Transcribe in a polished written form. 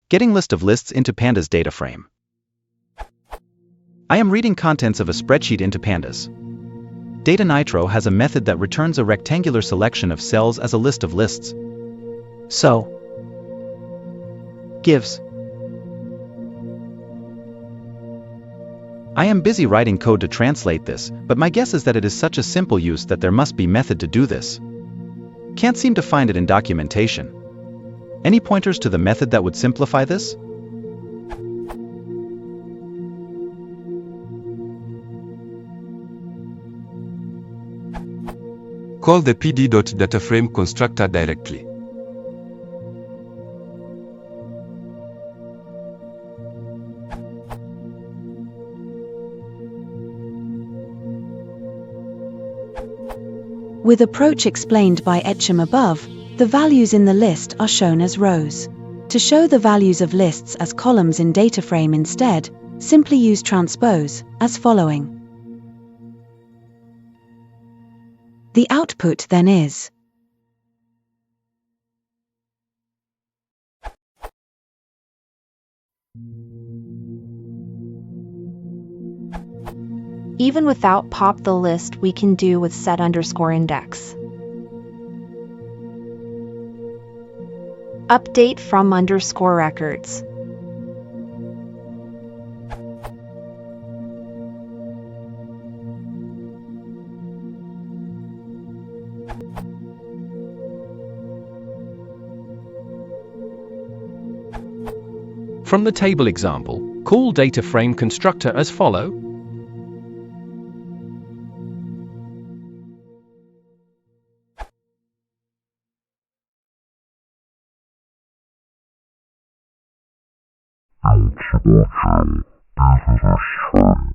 Getting list of lists into Pandas DataFrame. I am reading contents of a spreadsheet into Pandas. Datanitro has a method that returns a rectangular selection of cells as a list of lists. So, gives. I am busy writing code to translate this, but my guess is that it is such a simple use that there must be method to do this. Can't seem to find it in documentation. Any pointers to the method that would simplify this? Call the pd.dataframe constructor directly. With approach explained by Etcham above, the values in the list are shown as rows. To show the values of lists as columns in DataFrame instead, simply use transpose, as following. The output then is Even without pop the list, we can do with set_index. Update from _records. From the table example, call DataFrame constructor as follow. DataFrame